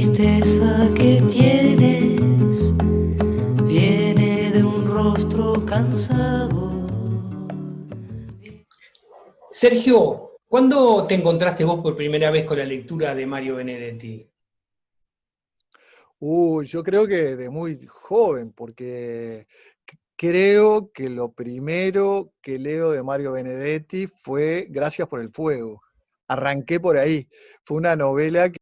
tristeza que tienes viene de un rostro cansado. Sergio, ¿cuándo te encontraste vos por primera vez con la lectura de Mario Benedetti? Yo creo que de muy joven, porque creo que lo primero que leo de Mario Benedetti fue Gracias por el fuego. Arranqué por ahí. Fue una novela que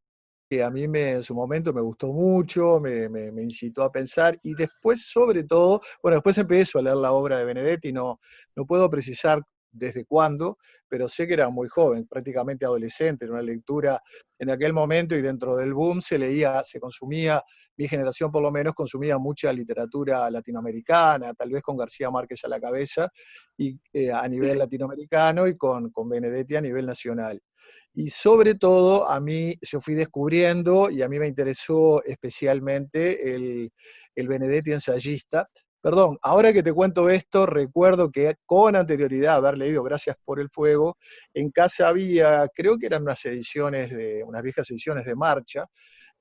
a mí en su momento me gustó mucho, me incitó a pensar, y después, sobre todo, bueno, después empecé a leer la obra de Benedetti, no puedo precisar desde cuándo, pero sé que era muy joven, prácticamente adolescente, en una lectura en aquel momento, y dentro del boom se consumía, mi generación por lo menos consumía mucha literatura latinoamericana, tal vez con García Márquez a la cabeza, y a nivel latinoamericano, y con Benedetti a nivel nacional. Y sobre todo, yo fui descubriendo, y a mí me interesó especialmente el Benedetti ensayista. Perdón, ahora que te cuento esto, recuerdo que con anterioridad a haber leído Gracias por el fuego, en casa había, creo que eran unas viejas ediciones de Marcha,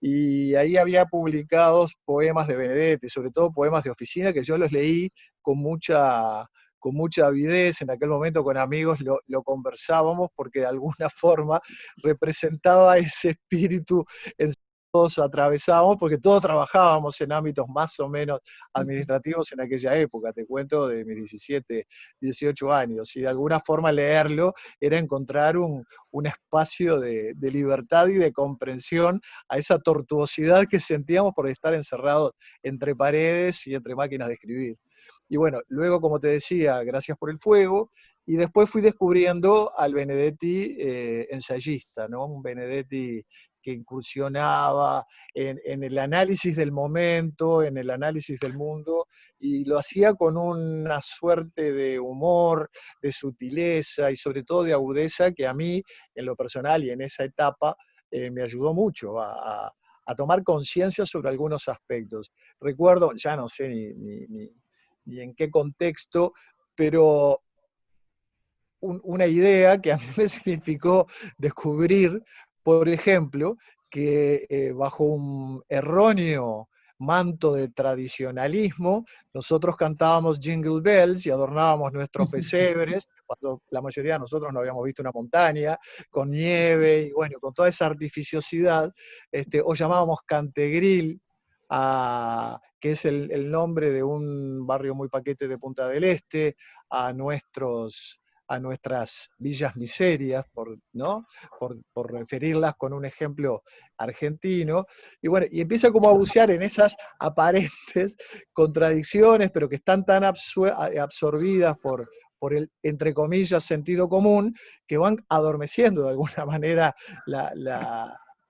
y ahí había publicados poemas de Benedetti, sobre todo poemas de oficina, que yo los leí con mucha, con mucha avidez. En aquel momento con amigos lo conversábamos, porque de alguna forma representaba ese espíritu en todos atravesábamos, porque todos trabajábamos en ámbitos más o menos administrativos en aquella época, te cuento de mis 17, 18 años, y de alguna forma leerlo era encontrar un espacio de libertad y de comprensión a esa tortuosidad que sentíamos por estar encerrados entre paredes y entre máquinas de escribir. Y bueno, luego, como te decía, Gracias por el fuego, y después fui descubriendo al Benedetti ensayista, ¿no? Un Benedetti que incursionaba en el análisis del momento, en el análisis del mundo, y lo hacía con una suerte de humor, de sutileza y sobre todo de agudeza que a mí, en lo personal y en esa etapa, me ayudó mucho a tomar conciencia sobre algunos aspectos. Recuerdo, ya no sé ni en qué contexto, pero una idea que a mí me significó descubrir, por ejemplo, que bajo un erróneo manto de tradicionalismo, nosotros cantábamos Jingle Bells y adornábamos nuestros pesebres, cuando la mayoría de nosotros no habíamos visto una montaña, con nieve y bueno, con toda esa artificiosidad, o llamábamos Cantegril, que es el nombre de un barrio muy paquete de Punta del Este, a nuestras villas miserias, ¿no? por referirlas con un ejemplo argentino, y bueno, y empieza como a bucear en esas aparentes contradicciones, pero que están tan absorbidas por el, entre comillas, sentido común, que van adormeciendo de alguna manera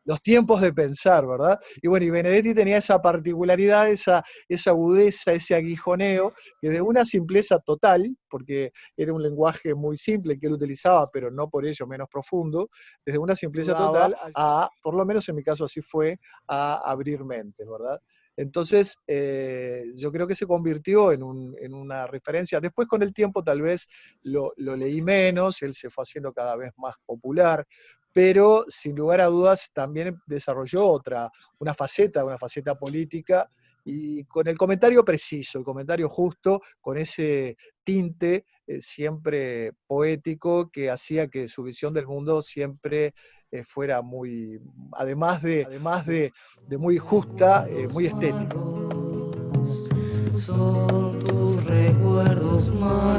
los tiempos de pensar, ¿verdad? Y bueno, y Benedetti tenía esa particularidad, esa agudeza, ese aguijoneo, que de una simpleza total, porque era un lenguaje muy simple que él utilizaba, pero no por ello menos profundo, desde una simpleza total por lo menos en mi caso así fue, a abrir mentes, ¿verdad? Entonces, yo creo que se convirtió en una referencia. Después, con el tiempo, tal vez lo leí menos, él se fue haciendo cada vez más popular, pero sin lugar a dudas también desarrolló una faceta política, y con el comentario preciso, el comentario justo, con ese tinte siempre poético que hacía que su visión del mundo siempre fuera muy, además de muy justa, muy estética. Son tus recuerdos malos.